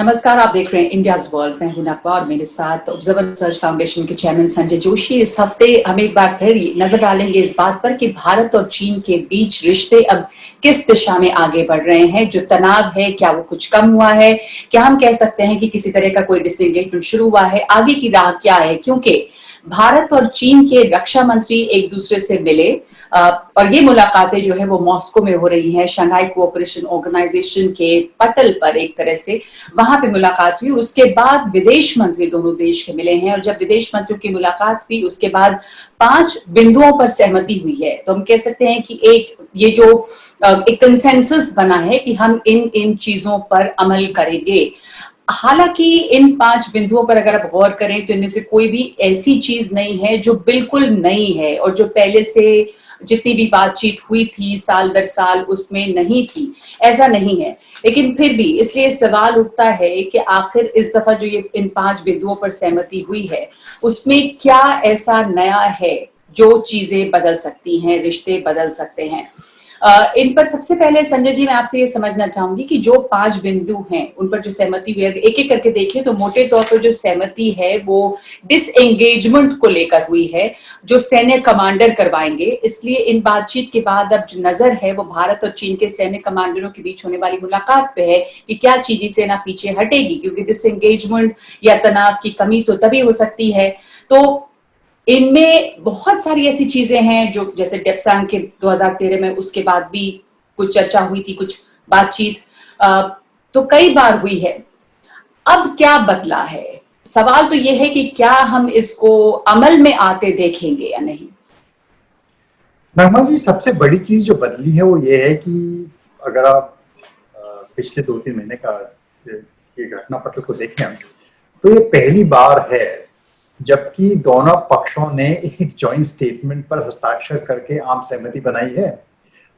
नमस्कार, आप देख रहे हैं इंडियाज वर्ल्ड। मैं हूं नकवा और मेरे साथ ऑब्जर्वर रिसर्च फाउंडेशन के चेयरमैन संजय जोशी। इस हफ्ते हम एक बार फिर नजर डालेंगे इस बात पर कि भारत और चीन के बीच रिश्ते अब किस दिशा में आगे बढ़ रहे हैं। जो तनाव है, क्या वो कुछ कम हुआ है? क्या हम कह सकते हैं कि किसी तरह का कोई डिसएंगेजमेंट शुरू हुआ है? आगे की राह क्या है? क्योंकि भारत और चीन के रक्षा मंत्री एक दूसरे से मिले और ये मुलाकातें जो है वो मॉस्को में हो रही है, शंघाई कोऑपरेशन ऑर्गेनाइजेशन के पटल पर एक तरह से वहां पे मुलाकात हुई। और उसके बाद विदेश मंत्री दोनों देश के मिले हैं और जब विदेश मंत्रियों की मुलाकात हुई उसके बाद 5 बिंदुओं पर सहमति हुई है। तो हम कह सकते हैं कि एक ये जो एक कंसेंसस बना है कि हम इन चीजों पर अमल करेंगे। हालांकि इन 5 बिंदुओं पर अगर आप गौर करें तो इनमें से कोई भी ऐसी चीज नहीं है जो बिल्कुल नई है और जो पहले से जितनी भी बातचीत हुई थी साल दर साल उसमें नहीं थी, ऐसा नहीं है। लेकिन फिर भी इसलिए सवाल उठता है कि आखिर इस दफा जो ये इन 5 बिंदुओं पर सहमति हुई है उसमें क्या ऐसा नया है जो चीजें बदल सकती हैं, रिश्ते बदल सकते हैं। इन पर सबसे पहले संजय जी मैं आपसे ये समझना चाहूंगी कि जो 5 बिंदु हैं उन पर जो सहमति हुई है, एक एक करके देखें तो मोटे तौर पर जो सहमति है वो डिसएंगेजमेंट को लेकर हुई है, जो सैन्य कमांडर करवाएंगे। इसलिए इन बातचीत के बाद अब जो नजर है वो भारत और चीन के सैन्य कमांडरों के बीच होने वाली मुलाकात पे है कि क्या चीनी सेना पीछे हटेगी, क्योंकि डिसएंगेजमेंट या तनाव की कमी तो तभी हो सकती है। तो इनमें बहुत सारी ऐसी चीजें हैं जो जैसे डेप्सांग के 2013 में उसके बाद भी कुछ चर्चा हुई थी, कुछ बातचीत तो कई बार हुई है। अब क्या बदला है? सवाल तो यह है कि क्या हम इसको अमल में आते देखेंगे या नहीं। नगमा जी, सबसे बड़ी चीज जो बदली है वो ये है कि अगर आप पिछले 2-3 महीने का ये घटना पटल को देखें तो ये पहली बार है जबकि दोनों पक्षों ने एक जॉइंट स्टेटमेंट पर हस्ताक्षर करके आम सहमति बनाई है।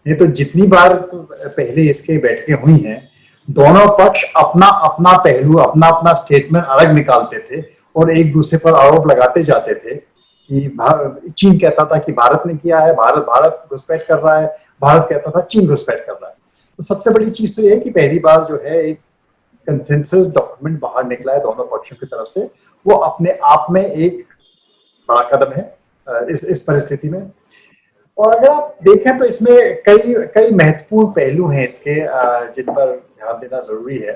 ये तो जितनी बार पहले इसके बैठकें हुई हैं दोनों पक्ष अपना अपना पहलू, अपना अपना स्टेटमेंट अलग निकालते थे और एक दूसरे पर आरोप लगाते जाते थे कि चीन कहता था कि भारत ने किया है, भारत घुसपैठ कर रहा है, भारत कहता था चीन घुसपैठ कर रहा है। तो सबसे बड़ी चीज तो ये है कि पहली बार जो है एक कंसेंसस डॉक्यूमेंट बाहर निकला है दोनों पक्षों की तरफ से। वो अपने आप में एक बड़ा कदम है इस परिस्थिति में। और अगर आप देखें तो इसमें कई महत्वपूर्ण पहलू हैं इसके जिन पर ध्यान देना जरूरी है।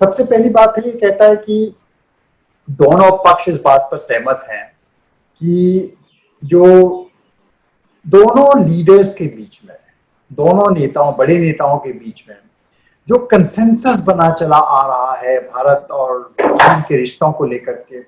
सबसे पहली बात है, ये कहता है कि दोनों पक्ष इस बात पर सहमत हैं कि जो दोनों लीडर्स के बीच में, दोनों नेताओं, बड़े नेताओं के बीच में जो कंसेंसस बना चला आ रहा है भारत और चीन के रिश्तों को लेकर के,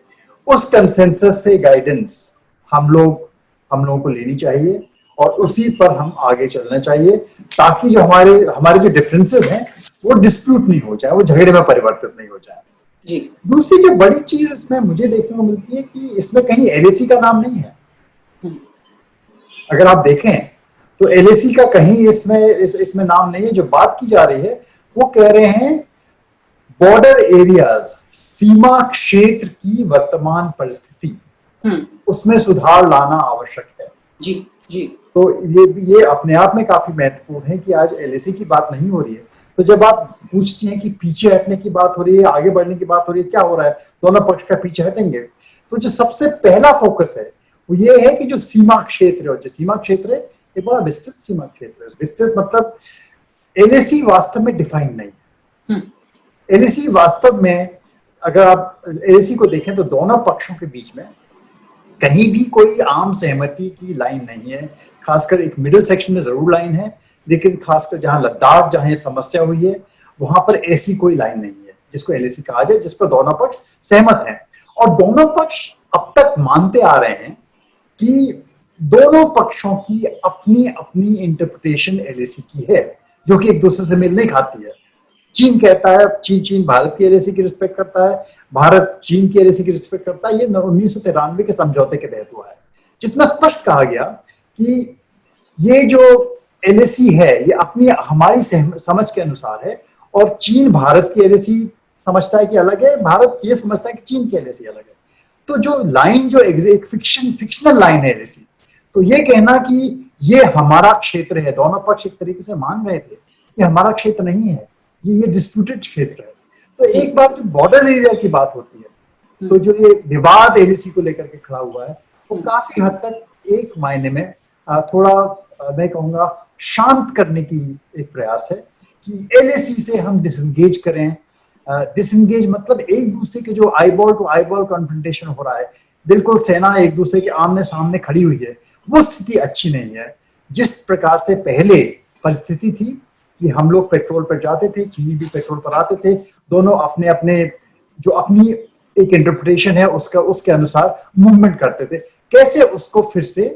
उस कंसेंसस से गाइडेंस हम लोगों को लेनी चाहिए और उसी पर हम आगे चलना चाहिए ताकि जो हमारे जो डिफरेंसेस हैं वो डिस्प्यूट नहीं हो जाए, वो झगड़े में परिवर्तित नहीं हो जाए। जी। दूसरी जो बड़ी चीज इसमें मुझे देखने को मिलती है कि इसमें कहीं एलएसी का नाम नहीं है। अगर आप देखें तो एलएसी का कहीं इसमें नाम नहीं है। जो बात की जा रही है वो कह रहे हैं बॉर्डर एरियाज, सीमा क्षेत्र की वर्तमान परिस्थिति, उसमें सुधार लाना आवश्यक है। जी जी। तो ये अपने आप में काफी महत्वपूर्ण है कि आज एलएसी की बात नहीं हो रही है। तो जब आप पूछती हैं कि पीछे हटने की बात हो रही है, आगे बढ़ने की बात हो रही है, क्या हो रहा है, दोनों पक्ष का पीछे हटेंगे। तो जो सबसे पहला फोकस है वो ये है कि जो सीमा क्षेत्र है, जो सीमा क्षेत्र है ये बड़ा विस्तृत सीमा क्षेत्र है। विस्तृत मतलब एलएसी वास्तव में डिफाइन नहीं है। एलएसी वास्तव में अगर आप एलएसी को देखें तो दोनों पक्षों के बीच में कहीं भी कोई आम सहमति की लाइन नहीं है। खासकर एक मिडिल सेक्शन में जरूर लाइन है, लेकिन खासकर जहां लद्दाख, जहां ये समस्या हुई है वहां पर ऐसी कोई लाइन नहीं है जिसको एलएसी कहा जाए, जिस पर दोनों पक्ष सहमत हैं। और दोनों पक्ष अब तक मानते आ रहे हैं कि दोनों पक्षों की अपनी अपनी इंटरप्रिटेशन एलएसी की है जो कि एक दूसरे से मेल नहीं खाती है। चीन कहता है, चीन भारत की एलएसी की रिस्पेक्ट करता है, भारत चीन की एलएसी की रिस्पेक्ट करता है। ये 1993 के समझौते के तहत हुआ है जिसमें स्पष्ट कहा गया कि ये जो एलएसी है ये अपनी हमारी समझ के अनुसार है और चीन भारत की एलएसी समझता है कि अलग है, भारत ये समझता है कि चीन की एलएसी अलग है। तो जो लाइन जो एक फिक्शनल लाइन है एलएसी, तो ये कहना कि ये हमारा क्षेत्र है, दोनों पक्ष एक तरीके से मान रहे थे ये हमारा क्षेत्र नहीं है, ये डिस्प्यूटेड क्षेत्र है। तो एक बार जब बॉर्डर एरिया की बात होती है तो जो ये विवाद एलएसी को लेकर के खड़ा हुआ है वो काफी हद तक एक मायने में थोड़ा मैं कहूंगा शांत करने की एक प्रयास है कि एलएसी से हम डिसएंगेज करें। डिसएंगेज मतलब एक दूसरे के जो आईबॉल टू आईबॉल कॉन्फ्रंटेशन हो रहा है, बिल्कुल सेना एक दूसरे के आमने सामने खड़ी हुई है, वो स्थिति अच्छी नहीं है। जिस प्रकार से पहले परिस्थिति थी कि हम लोग पेट्रोल पर जाते थे, चीनी भी पेट्रोल पर आते थे, दोनों अपने अपने जो अपनी एक इंटरप्रिटेशन है उसका उसके अनुसार मूवमेंट करते थे, कैसे उसको फिर से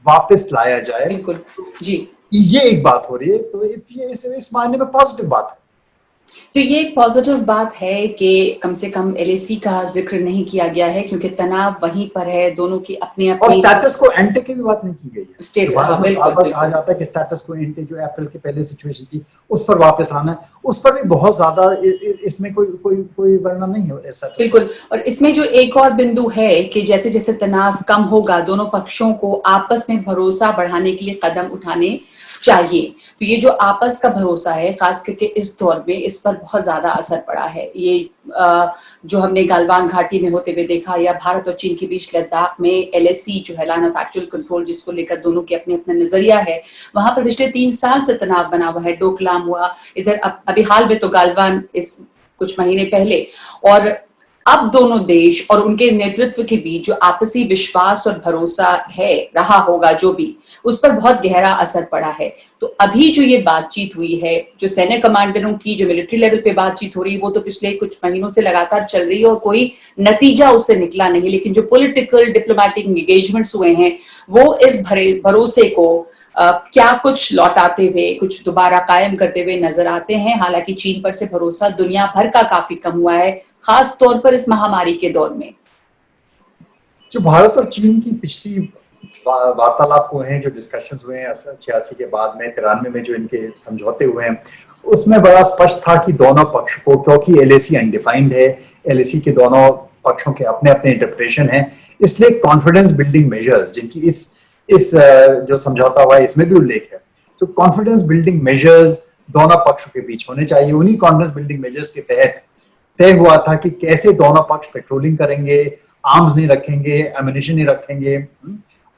वापस लाया जाए। बिल्कुल जी, ये एक बात हो रही है, तो ये इस मायने में पॉजिटिव बात है। तो ये एक पॉजिटिव बात है कि कम से कम एलएसी का जिक्र नहीं किया गया है, क्योंकि तनाव वहीं पर है, दोनों की अपनी और अपनी स्टेटस को एंटे की भी बात नहीं की गई है। स्टेट। भारत में बिल्कुल बार कहा जाता है कि स्टेटस को एंटे जो अप्रैल के पहले सिचुएशन थी उस पर वापस आना है, उस पर भी बहुत ज्यादा इसमें कोई वर्णन नहीं है ऐसा। बिल्कुल। और इसमें जो एक और बिंदु है कि जैसे जैसे तनाव कम होगा, दोनों पक्षों को आपस में भरोसा बढ़ाने के लिए कदम उठाने चाहिए। तो ये जो आपस का भरोसा है, खास करके इस दौर में, इस पर बहुत ज्यादा असर पड़ा है। ये जो हमने गलवान घाटी में होते हुए देखा, या भारत और चीन के बीच लद्दाख में एलएसी जो है, लाइन ऑफ एक्चुअल कंट्रोल, जिसको लेकर दोनों के अपने अपना नजरिया है, वहां पर पिछले 3 साल से तनाव बना हुआ है। डोकलाम हुआ इधर, अभी हाल में तो गलवान इस कुछ महीने पहले। और अब दोनों देश और उनके नेतृत्व के बीच जो आपसी विश्वास और भरोसा है, रहा होगा जो भी, उस पर बहुत गहरा असर पड़ा है। तो अभी जो ये बातचीत हुई है, जो सैन्य कमांडरों की जो मिलिट्री लेवल पे बातचीत हो रही है, वो तो पिछले कुछ महीनों से लगातार चल रही है और कोई नतीजा उससे निकला नहीं। लेकिन जो पॉलिटिकल डिप्लोमेटिक एंगेजमेंट्स हुए हैं, वो इस भरोसे को क्या कुछ लौटाते हुए, कुछ दोबारा कायम करते हुए नजर आते हैं। हालांकि चीन पर से भरोसा दुनिया भर का काफी कम हुआ है, खास तौर पर इस महामारी के दौर में। जो भारत और चीन की पिछली वार्तालाप हुए हैं, जो डिस्कशंस हुए हैं 86 के बाद में, 93 में जो इनके समझौते हुए हैं, उसमें बड़ा स्पष्ट था कि दोनों पक्ष को, क्योंकि एलएसी अनडिफाइंड है, एलएसी के दोनों पक्षों के अपने अपने इंटरप्रिटेशन है, इसलिए कॉन्फिडेंस बिल्डिंग मेजर्स, जिनकी इस जो समझौता हुआ है इसमें भी उल्लेख है, तो कॉन्फिडेंस बिल्डिंग मेजर्स दोनों पक्षों के बीच होने चाहिए। उन्हीं कॉन्फिडेंस बिल्डिंग मेजर्स के तहत तय हुआ था कि कैसे दोनों पक्ष पेट्रोलिंग करेंगे, आर्म्स नहीं रखेंगे, एम्युनिशन नहीं रखेंगे,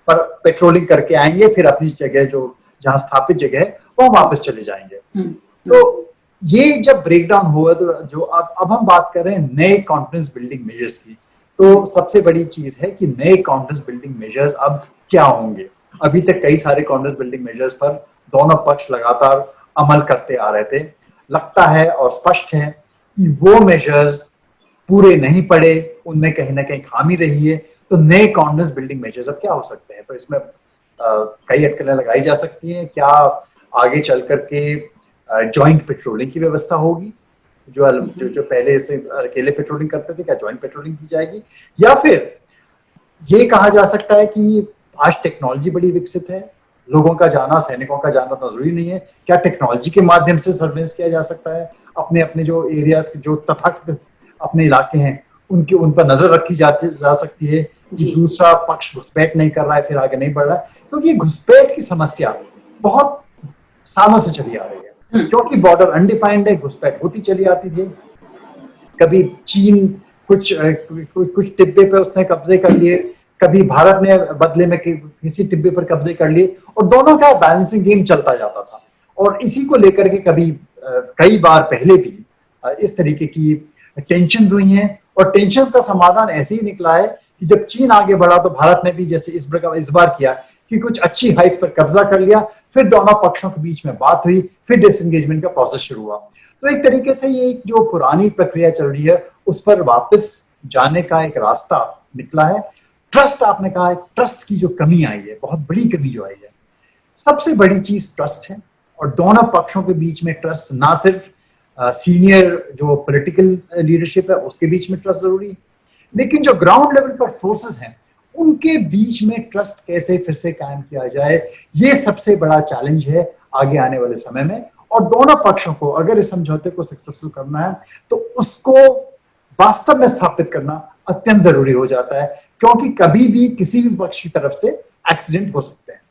पर पेट्रोलिंग करके आएंगे, फिर अपनी जगह जो जहां स्थापित जगह है वहां वापस चले जाएंगे। तो ये जब ब्रेकडाउन हुआ, तो जो अब हम बात कर रहे हैं नए कॉन्फिडेंस बिल्डिंग मेजर्स की, तो सबसे बड़ी चीज है कि नए कॉन्फिडेंस बिल्डिंग मेजर्स अब क्या होंगे। अभी तक कई सारे कॉन्फिडेंस बिल्डिंग मेजर्स पर दोनों पक्ष लगातार अमल करते आ रहे थे। लगता है और स्पष्ट है कि वो मेजर्स पूरे नहीं पड़े, उनमें कहीं ना कहीं खामी रही है। तो नए कॉन्फिडेंस बिल्डिंग मेजर्स अब क्या हो सकते हैं? तो इसमें कई अटकलें लगाई जा सकती हैं। क्या आगे चल करके जॉइंट पेट्रोलिंग की व्यवस्था होगी? जो पहले से अकेले पेट्रोलिंग करते थे, क्या जॉइंट पेट्रोलिंग की जाएगी? या फिर ये कहा जा सकता है कि आज टेक्नोलॉजी बड़ी विकसित है, लोगों का जाना, सैनिकों का जाना तो जरूरी नहीं है, क्या टेक्नोलॉजी के माध्यम से सर्वेलेंस किया जा सकता है? अपने अपने जो एरियाज, जो तथाकथित अपने इलाके हैं, उन पर नजर रखी जा सकती है कि दूसरा पक्ष घुसपैठ नहीं कर रहा है, फिर आगे नहीं बढ़ रहा है। क्योंकि घुसपैठ की समस्या बहुत सालों से चली आ रही है, क्योंकि बॉर्डर अनडिफाइंड है, घुसपैठ होती चली आती थी। कभी चीन कुछ टिब्बे पे उसने कब्जे कर लिए, कभी भारत ने बदले में किसी टिब्बे पर कब्जे कर लिए, और दोनों का बैलेंसिंग गेम चलता जाता था। और इसी को लेकर के कभी कई बार पहले भी इस तरीके की टेंशन हुई हैं, और टेंशन का समाधान ऐसे ही निकला है कि जब चीन आगे बढ़ा तो भारत ने भी जैसे इस बार किया कि कुछ अच्छी हाइट पर कब्जा कर लिया, फिर दोनों पक्षों के बीच में बात हुई, फिर डिसएंगेजमेंट का प्रोसेस शुरू हुआ। तो एक तरीके से ये जो पुरानी प्रक्रिया चल रही है उस पर वापस जाने का एक रास्ता निकला है। ट्रस्ट, आपने कहा है, ट्रस्ट की जो कमी आई है, बहुत बड़ी कमी जो आई है, सबसे बड़ी चीज ट्रस्ट है। और दोनों पक्षों के बीच में ट्रस्ट, ना सिर्फ सीनियर जो पॉलिटिकल लीडरशिप है उसके बीच में ट्रस्ट जरूरी है, लेकिन जो ग्राउंड लेवल पर फोर्सेस हैं उनके बीच में ट्रस्ट कैसे फिर से कायम किया जाए, ये सबसे बड़ा चैलेंज है आगे आने वाले समय में। और दोनों पक्षों को अगर इस समझौते को सक्सेसफुल करना है तो उसको वास्तव में स्थापित करना अत्यंत जरूरी हो जाता है, क्योंकि कभी भी किसी भी पक्ष की तरफ से एक्सीडेंट हो सकते हैं।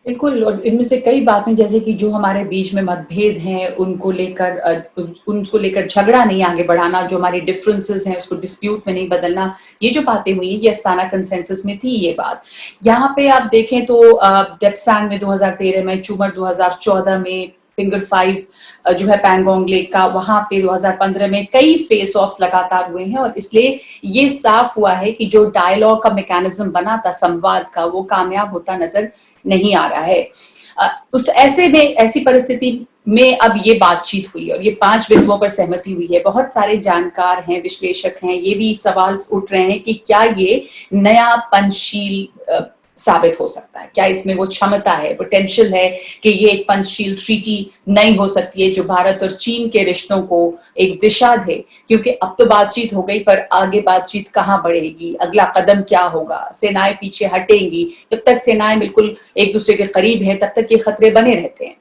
बिल्कुल, और इनमें से कई बातें जैसे कि जो हमारे बीच में मतभेद हैं, उनको लेकर झगड़ा नहीं आगे बढ़ाना, जो हमारे डिफरेंसेस हैं उसको डिस्प्यूट में नहीं बदलना, ये जो बातें हुई ये अस्ताना कंसेंसस में थी ये बात। यहाँ पे आप देखें तो डेप्सांग में 2013 में, चूमर 2014 में, फिंगर 5 जो है पैंगोंग लेक का, वहां पे 2015 में कई फेस ऑफ्स लगातार हुए हैं, और इसलिए ये साफ हुआ है कि जो डायलॉग का मैकेनिज्म बना था संवाद का, वो कामयाब होता नजर नहीं आ रहा है। उस ऐसे में, ऐसी परिस्थिति में अब ये बातचीत हुई और ये 5 बिंदुओं पर सहमति हुई है। बहुत सारे जानकार हैं, विश्लेषक हैं, ये भी सवाल उठ रहे हैं कि क्या ये नया पंचशील साबित हो सकता है, क्या इसमें वो क्षमता है, पोटेंशियल है कि ये एक पंचशील ट्रीटी नहीं हो सकती है जो भारत और चीन के रिश्तों को एक दिशा दे। क्योंकि अब तो बातचीत हो गई, पर आगे बातचीत कहाँ बढ़ेगी, अगला कदम क्या होगा, सेनाएं पीछे हटेंगी? जब तक सेनाएं बिल्कुल एक दूसरे के करीब है तब तक ये खतरे बने रहते हैं।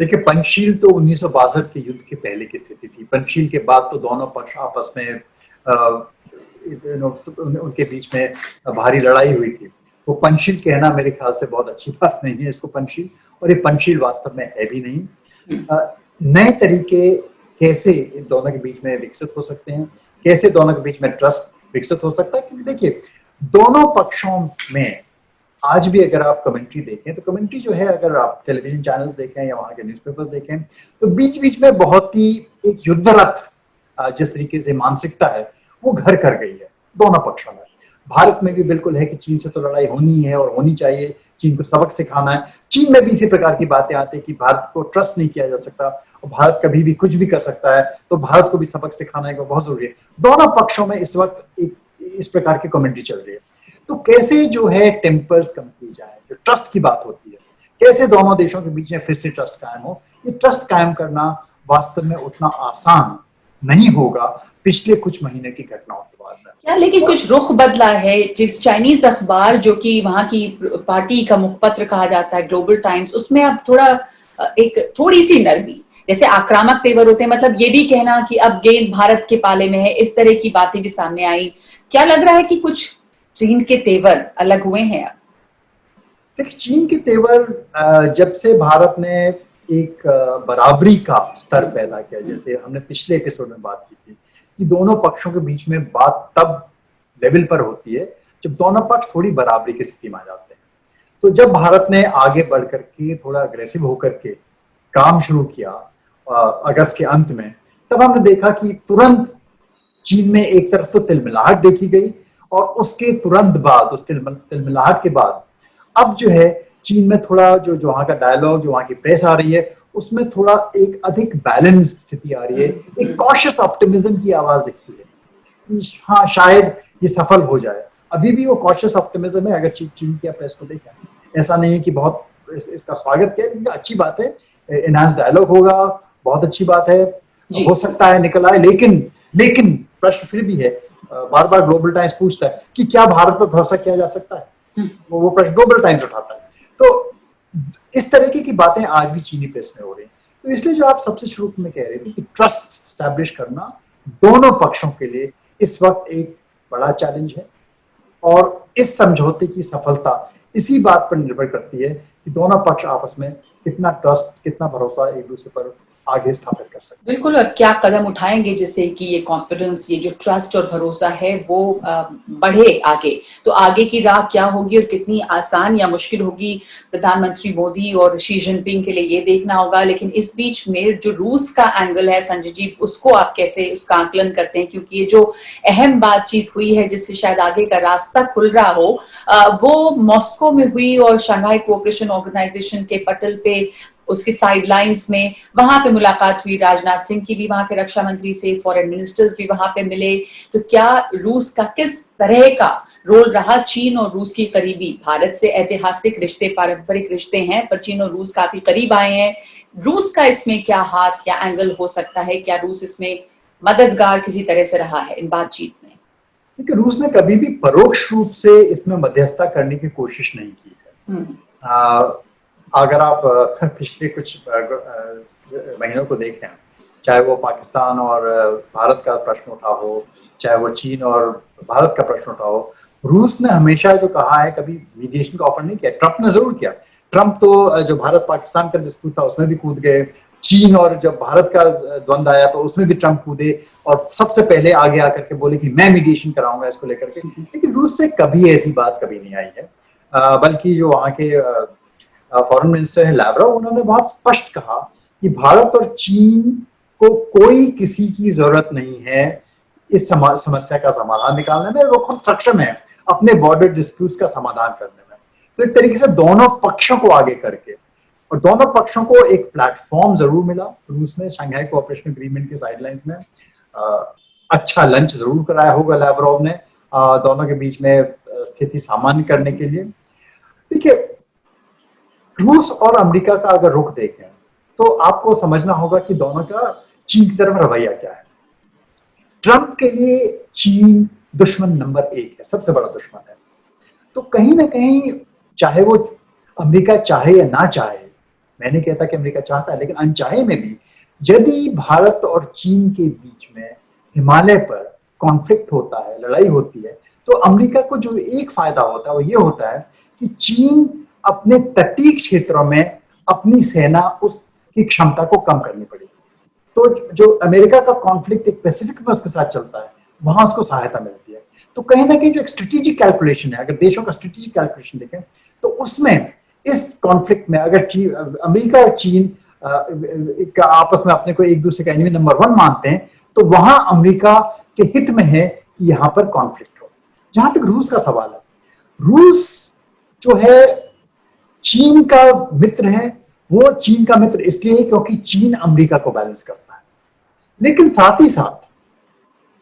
देखिए, पंचशील तो 1962 के युद्ध के पहले की स्थिति थी। पंचशील के बाद तो दोनों पक्ष आपस में उनके बीच में भारी लड़ाई हुई थी। वो पंचशील कहना मेरे ख्याल से बहुत अच्छी बात नहीं है इसको पंचशील, और ये पंचशील वास्तव में है भी नहीं। नए तरीके कैसे दोनों के बीच में विकसित हो सकते हैं, कैसे दोनों के बीच में ट्रस्ट विकसित हो सकता है, क्योंकि देखिए दोनों पक्षों में आज भी अगर आप कमेंट्री देखें तो कमेंट्री जो है, अगर आप टेलीविजन चैनल्स देखें या वहां के न्यूज़पेपर्स देखें, तो बीच बीच में बहुत ही एक युद्धरत जिस तरीके से मानसिकता है वो घर कर गई है दोनों पक्षों में। भारत में भी बिल्कुल है कि चीन से तो लड़ाई होनी है और होनी चाहिए, चीन को सबक सिखाना है। चीन में भी इसी प्रकार की बातें आती है कि भारत को ट्रस्ट नहीं किया जा सकता और भारत कभी भी कुछ भी कर सकता है, तो भारत को भी सबक सिखाना बहुत जरूरी है। दोनों पक्षों में इस वक्त एक इस प्रकार की कमेंट्री चल रही है। तो कैसे जो है टेम्पर्स कम की जाए, जो ट्रस्ट की बात होती है, कैसे दोनों देशों के बीच में फिर से ट्रस्ट कायम हो, ये ट्रस्ट कायम करना वास्तव में उतना आसान नहीं होगा पिछले कुछ महीने की घटनाओं के बाद में। क्या लेकिन कुछ रुख बदला है? जिस चाइनीज अखबार जो कि वहां की पार्टी का मुखपत्र कहा जाता है, ग्लोबल टाइम्स, उसमें अब थोड़ा एक थोड़ी सी नरमी, जैसे आक्रामक तेवर होते हैं, मतलब ये भी कहना कि अब गेंद भारत के पाले में है, इस तरह की बातें भी सामने आई। क्या लग रहा है कि कुछ चीन के तेवर अलग हुए हैं अब? देखिए, चीन के तेवर जब से भारत ने एक बराबरी का स्तर पैदा किया, जैसे हमने पिछले एपिसोड में बात की थी कि दोनों पक्षों के बीच में बात तब लेवल पर होती है जब दोनों पक्ष थोड़ी बराबरी की स्थिति में आ जाते हैं। तो जब भारत ने आगे बढ़ करके थोड़ा अग्रेसिव होकर के काम शुरू किया अगस्त के अंत में, तब हमने देखा कि तुरंत चीन में एक तरफ तो तिलमिलाहट देखी गई और उसके तुरंत बाद, उस तिलमिलाहट के बाद अब जो है चीन में थोड़ा जो जो वहां का डायलॉग, जो वहां की प्रेस आ रही है, उसमें थोड़ा एक अधिक बैलेंस स्थिति आ रही है, एक कॉशियस ऑप्टिमिज्म की आवाज दिखती है। हाँ, शायद ये सफल हो जाए। अभी भी वो कॉशियस ऑप्टिमिज्म है। अगर चीन की प्रेस को देखें, ऐसा नहीं है कि बहुत इसका स्वागत किया, लेकिन अच्छी बात है, एनहांस डायलॉग होगा, बहुत अच्छी बात है, हो सकता है निकल आए। लेकिन प्रश्न फिर भी है, बार बार ग्लोबल टाइम्स पूछता है कि क्या भारत पर भरोसा किया जा सकता है, वो प्रश्न ग्लोबल टाइम्स उठाता है। तो इस तरीके की बातें आज भी चीनी प्रेस में हो रही हैं। तो इसलिए जो आप सबसे शुरू में कह रहे थे कि ट्रस्ट स्टैब्लिश करना दोनों पक्षों के लिए इस वक्त एक बड़ा चैलेंज है, और इस समझौते की सफलता इसी बात पर निर्भर करती है कि दोनों पक्ष आपस में कितना ट्रस्ट, कितना भरोसा एक दूसरे पर आगे स्थापित कर सकते हैं। बिल्कुल, और क्या कदम उठाएंगे जिससे कि ये कॉन्फिडेंस, ये जो ट्रस्ट और भरोसा है वो बढ़े आगे? तो आगे की राह क्या होगी और कितनी आसान या मुश्किल होगी, प्रधानमंत्री मोदी और शी जिनपिंग के लिए ये देखना होगा। लेकिन इस बीच में जो रूस का एंगल है संजय जी, उसको आप कैसे उसका आकलन करते हैं? क्योंकि ये जो अहम बातचीत हुई है जिससे शायद आगे का रास्ता खुल रहा हो, वो मॉस्को में हुई और शंघाई कोऑपरेशन ऑर्गेनाइजेशन के पटल पे, उसकी साइडलाइंस में, वहां पे मुलाकात हुई राजनाथ सिंह की भी, वहां के रक्षा मंत्री से, फॉरेन मिनिस्टर्स भी वहां पे मिले। तो क्या रूस का किस तरह का रोल रहा? चीन और रूस की करीबी, भारत से ऐतिहासिक रिश्ते, पारंपरिक रिश्ते हैं, पर चीन और रूस काफी करीब आए हैं। रूस का इसमें क्या हाथ या एंगल हो सकता है? क्या रूस इसमें मददगार किसी तरह से रहा है इन बातचीत में? क्योंकि रूस ने कभी भी परोक्ष रूप से इसमें मध्यस्थता करने की कोशिश नहीं की है। अगर आप पिछले कुछ महीनों को देखें, चाहे वो पाकिस्तान और भारत का प्रश्न उठा हो, चाहे वो चीन और भारत का प्रश्न उठा हो, रूस ने हमेशा जो कहा है, कभी मीडिएशन का ऑफर नहीं किया। ट्रंप ने जरूर किया। ट्रंप तो जो भारत पाकिस्तान का डिस्प्यूट था उसमें भी कूद गए। चीन और जब भारत का द्वंद्व आया तो उसमें भी ट्रंप कूदे और सबसे पहले आगे आकर के बोले कि मैं मीडिएशन कराऊंगा इसको लेकर के। लेकिन रूस से कभी ऐसी बात कभी नहीं आई है। बल्कि जो वहां के फॉरेन मिनिस्टर है लैवरोव, उन्होंने बहुत स्पष्ट कहा कि भारत और चीन को कोई किसी की जरूरत नहीं है इस समस्या का समाधान निकालने में। वो खुद सक्षम है अपने बॉर्डर डिस्प्यूट्स का समाधान करने में। तो एक तरीके से दोनों पक्षों को आगे करके, और दोनों पक्षों को एक प्लेटफॉर्म जरूर मिला रूस ने शंघाई कोऑपरेशन एग्रीमेंट के साइडलाइंस में। अच्छा लंच जरूर कराया होगा लैवरोव ने दोनों के बीच में स्थिति सामान्य करने के लिए। देखिए, रूस और अमेरिका का अगर रुख देखें तो आपको समझना होगा कि दोनों का चीन की तरफ रवैया क्या है। ट्रंप के लिए चीन दुश्मन नंबर 1 है, सबसे बड़ा दुश्मन है। तो कहीं ना कहीं चाहे वो अमेरिका चाहे या ना चाहे, मैं नहीं कहता कि अमेरिका चाहता है, लेकिन अनचाहे में भी यदि भारत और चीन के बीच में हिमालय पर कॉन्फ्लिक्ट होता है, लड़ाई होती है, तो अमेरिका को जो एक फायदा होता है वो ये होता है कि चीन अपने तटीय क्षेत्रों में अपनी सेना उसकी क्षमता को कम करनी पड़ेगी। तो जो अमेरिका का कॉन्फ्लिक्ट एक पैसिफिक में उसके साथ चलता है, वहां उसको सहायता मिलती है। तो कहीं ना कहीं जो एक स्ट्रेटेजिक कैलकुलेशन है, अगर देशों का स्ट्रेटेजिक कैलकुलेशन देखें तो उसमें इस कॉन्फ्लिक्ट में अगर अमेरिका और चीन का आपस में अपने को एक दूसरे का एनिमी नंबर 1 मानते हैं, तो वहां अमेरिका के हित में है कि यहां पर कॉन्फ्लिक्ट हो। जहां तक रूस का सवाल है, रूस जो है चीन का मित्र है। वो चीन का मित्र इसलिए है क्योंकि चीन अमेरिका को बैलेंस करता है, लेकिन साथ ही साथ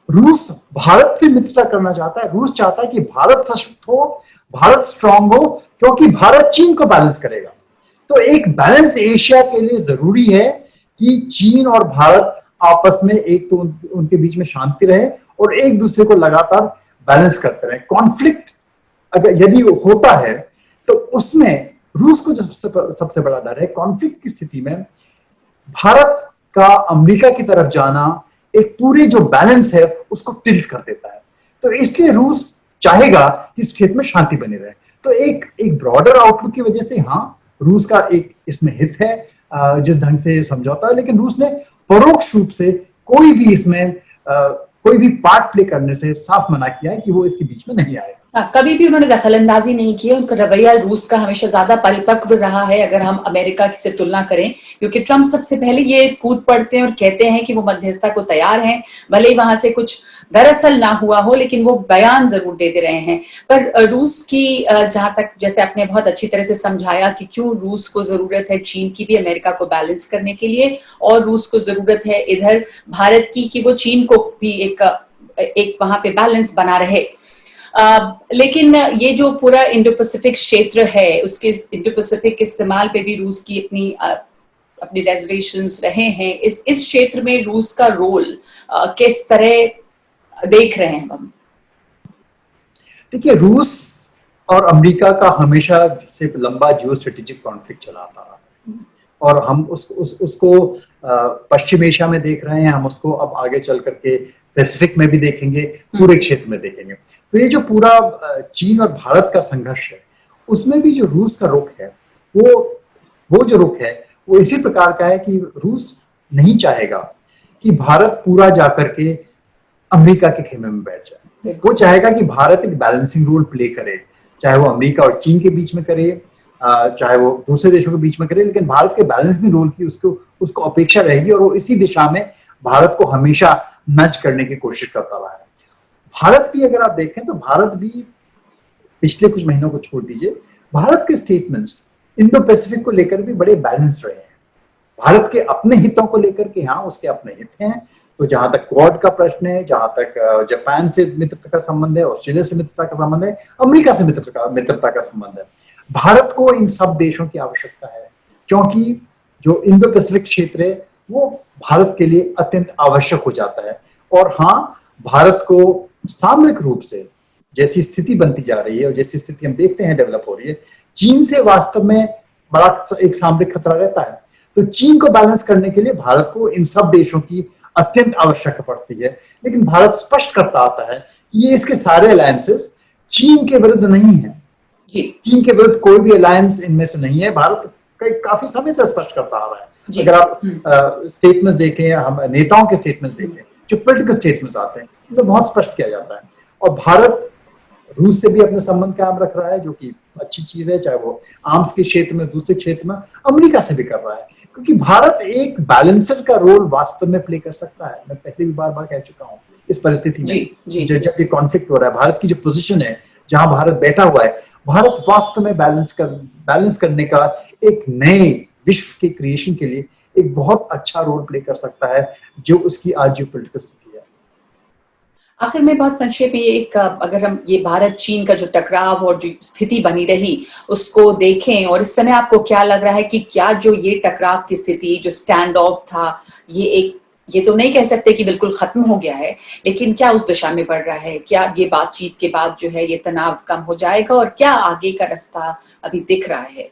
रूस भारत से मित्रता करना चाहता है। रूस चाहता है कि भारत सशक्त हो, भारत स्ट्रांग हो, क्योंकि भारत चीन को बैलेंस करेगा। तो एक बैलेंस एशिया के लिए जरूरी है कि चीन और भारत आपस में एक तो उनके बीच में शांति रहे और एक दूसरे को लगातार बैलेंस करते रहे। कॉन्फ्लिक्ट अगर यदि होता है तो उसमें रूस को जो सबसे बड़ा डर है, कॉन्फ्लिक्ट की स्थिति में भारत का अमेरिका की तरफ जाना एक पूरे जो बैलेंस है उसको टिल्ट कर देता है। तो इसलिए रूस चाहेगा कि इस क्षेत्र में शांति बनी रहे। तो एक ब्रॉडर आउटलुक की वजह से हाँ, रूस का एक इसमें हित है जिस ढंग से समझौता है, लेकिन रूस ने परोक्ष रूप से कोई भी इसमें कोई भी पार्ट प्ले करने से साफ मना किया है कि वो इसके बीच में नहीं आएगा। कभी भी उन्होंने दखलंदाजी नहीं की। उनका रवैया रूस का हमेशा ज्यादा परिपक्व रहा है अगर हम अमेरिका से तुलना करें, क्योंकि ट्रंप सबसे पहले ये कूद पड़ते हैं और कहते हैं कि वो मध्यस्थता को तैयार हैं, भले ही वहां से कुछ दरअसल ना हुआ हो, लेकिन वो बयान जरूर देते रहे हैं। पर रूस की जहां तक, जैसे आपने बहुत अच्छी तरह से समझाया कि क्यों रूस को जरूरत है चीन की भी अमेरिका को बैलेंस करने के लिए, और रूस को जरूरत है इधर भारत की कि वो चीन को भी एक वहां पे बैलेंस बना रहे। लेकिन ये जो पूरा इंडो पैसिफिक क्षेत्र है, उसके इंडो पैसिफिक के इस्तेमाल पे भी रूस की अपनी रेजर्वेशंस रहे हैं। इस क्षेत्र में रूस का रोल किस तरह देख रहे हैं हम? देखिए, रूस और अमेरिका का हमेशा से लंबा जियो स्ट्रेटेजिक कॉन्फ्लिक्ट चला था और हम उसको पश्चिम एशिया में देख रहे हैं, हम उसको अब आगे चल करके पैसिफिक में भी देखेंगे, पूरे क्षेत्र में देखेंगे। तो ये जो पूरा चीन और भारत का संघर्ष है, उसमें भी जो रूस का रुख है वो जो रुख है वो इसी प्रकार का है कि रूस नहीं चाहेगा कि भारत पूरा जाकर के अमेरिका के खेमे में बैठ जाए। वो चाहेगा कि भारत एक बैलेंसिंग रोल प्ले करे, चाहे वो अमेरिका और चीन के बीच में करे, चाहे वो दूसरे देशों के बीच में करे, लेकिन भारत के बैलेंसिंग रोल की उसको अपेक्षा रहेगी और वो इसी दिशा में भारत को हमेशा नज करने की कोशिश करता रहा है। भारत भी अगर आप देखें तो भारत भी पिछले कुछ महीनों को छोड़ दीजिए, भारत के स्टेटमेंट्स इंडो पैसिफिक को लेकर भी बड़े बैलेंस रहे हैं। भारत के अपने हितों को लेकर के हाँ उसके अपने हित हैं, तो जहां तक क्वाड का प्रश्न है, जहां तक जापान से मित्रता का संबंध है, ऑस्ट्रेलिया से मित्रता का संबंध है, अमेरिका से मित्रता का संबंध है, भारत को इन सब देशों की आवश्यकता है, क्योंकि जो इंडो पैसिफिक क्षेत्र है वो भारत के लिए अत्यंत आवश्यक हो जाता है। और हाँ, भारत को सामरिक रूप से जैसी स्थिति बनती जा रही है और जैसी स्थिति हम देखते हैं डेवलप हो रही है, चीन से वास्तव में बड़ा एक सामरिक खतरा रहता है। तो चीन को बैलेंस करने के लिए भारत को इन सब देशों की अत्यंत आवश्यकता पड़ती है। लेकिन भारत स्पष्ट करता आता है कि ये इसके सारे अलायंसेस चीन के विरुद्ध नहीं है। जी चीन के विरुद्ध कोई भी अलायंस इनमें से नहीं है। भारत काफी समय से स्पष्ट करता आ रहा है। जी अगर आप स्टेटमेंट देखें, हम नेताओं के स्टेटमेंट देखें, जो पॉलिटिकल स्टेटमेंट्स आते हैं, तो बहुत स्पष्ट किया जाता है। और भारत रूस से भी अपने संबंध कायम रख रहा है, जो कि अच्छी चीज है, चाहे वो आर्म्स के क्षेत्र में, दूसरे क्षेत्र में। अमेरिका से भी कर रहा है, क्योंकि भारत एक बैलेंसर का रोल वास्तव में प्ले कर सकता है। मैं पहले भी बार बार कह चुका हूँ इस परिस्थिति में जब ये कॉन्फ्लिक्ट हो रहा है, भारत की जो पोजीशन है, जहां भारत बैठा हुआ है, भारत वास्तव में बैलेंस करने का, एक नए विश्व के क्रिएशन के लिए एक बहुत अच्छा रोल प्ले कर सकता है, जो उसकी आज जो पॉलिटिकल स्थिति है। आखिर में बहुत संक्षेप में एक, अगर हम ये भारत चीन का जो टकराव और जो स्थिति बनी रही उसको देखें, और इस समय आपको क्या लग रहा है कि क्या जो ये टकराव की स्थिति, जो स्टैंड ऑफ था, ये तो नहीं कह सकते कि बिल्कुल खत्म हो गया है, लेकिन क्या उस दिशा में बढ़ रहा है? क्या ये बातचीत के बाद जो है ये तनाव कम हो जाएगा, और क्या आगे का रास्ता अभी दिख रहा है?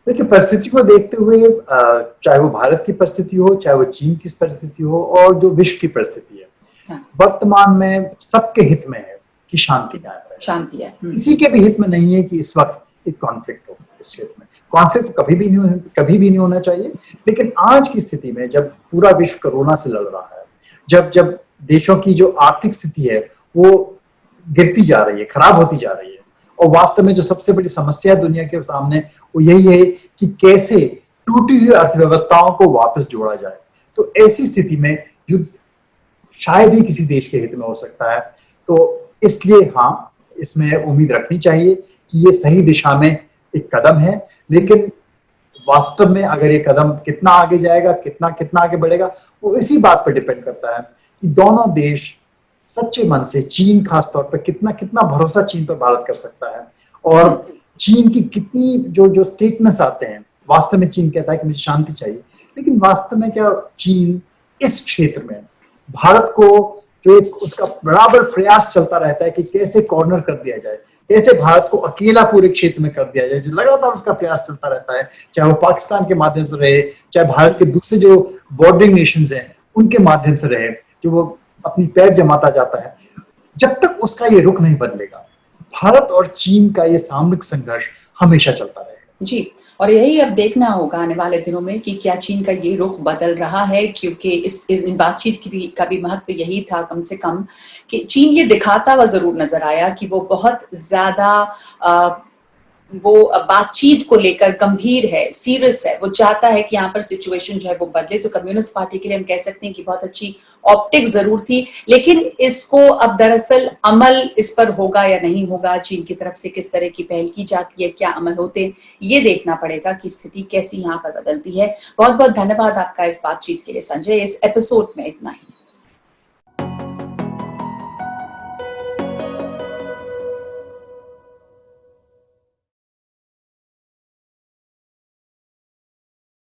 देखिए, परिस्थिति को देखते हुए, चाहे वो भारत की परिस्थिति हो, चाहे वो चीन की परिस्थिति हो, और जो विश्व की परिस्थिति है, वर्तमान में सबके हित में है कि शांति कायम रहे। शांति है। किसी के भी हित में नहीं है कि इस वक्त एक कॉन्फ्लिक्ट हो इस क्षेत्र में। कॉन्फ्लिक्ट कभी भी नहीं होना चाहिए। लेकिन आज की स्थिति में, जब पूरा विश्व कोरोना से लड़ रहा है, जब देशों की जो आर्थिक स्थिति है वो गिरती जा रही है, खराब होती जा रही है, और वास्तव में जो सबसे बड़ी समस्या है दुनिया के सामने, वो यही है कि कैसे टूटी हुई अर्थव्यवस्थाओं को वापस जोड़ा जाए। तो ऐसी स्थिति में युद्ध शायद ही किसी देश के हित में हो सकता है। तो इसलिए हाँ, इसमें उम्मीद रखनी चाहिए कि ये सही दिशा में एक कदम है। लेकिन वास्तव में अगर ये कदम कितना आगे जाएगा, कितना आगे बढ़ेगा, वो इसी बात पर डिपेंड करता है कि दोनों देश सच्चे मन से, चीन खासतौर पर कितना भरोसा चीन पर भारत कर सकता है, और चीन की कितनी जो स्टेटमेंट्स आते हैं। वास्तव में चीन कहता है कि मुझे शांति चाहिए, लेकिन वास्तव में क्या चीन इस क्षेत्र में भारत को, जो एक उसका बराबर प्रयास चलता रहता है कि कैसे कॉर्नर कर दिया जाए, कैसे भारत को अकेला पूरे क्षेत्र में कर दिया जाए, जो लगातार उसका प्रयास चलता रहता है, चाहे वो पाकिस्तान के माध्यम से रहे, चाहे भारत के दूसरे जो बॉर्डरिंग नेशंस हैं उनके माध्यम से रहे, जो वो अपनी पैर जमाता जाता है, जब तक उसका ये रुख नहीं बदलेगा, भारत और चीन का ये सामरिक संघर्ष हमेशा चलता रहेगा। जी, और यही अब देखना होगा आने वाले दिनों में कि क्या चीन का ये रुख बदल रहा है, क्योंकि इस बातचीत का भी महत्व यही था कम से कम कि चीन ये दिखाता हुआ जरूर नजर आया कि वो बहुत ज्यादा वो बातचीत को लेकर गंभीर है, सीरियस है। वो चाहता है कि यहाँ पर सिचुएशन जो है वो बदले। तो कम्युनिस्ट पार्टी के लिए हम कह सकते हैं कि बहुत अच्छी ऑप्टिक जरूर थी, लेकिन इसको अब दरअसल अमल इस पर होगा या नहीं होगा, चीन की तरफ से किस तरह की पहल की जाती है, क्या अमल होते हैं, ये देखना पड़ेगा कि स्थिति कैसी यहाँ पर बदलती है। बहुत बहुत धन्यवाद आपका इस बातचीत के लिए संजय। इस एपिसोड में इतना ही।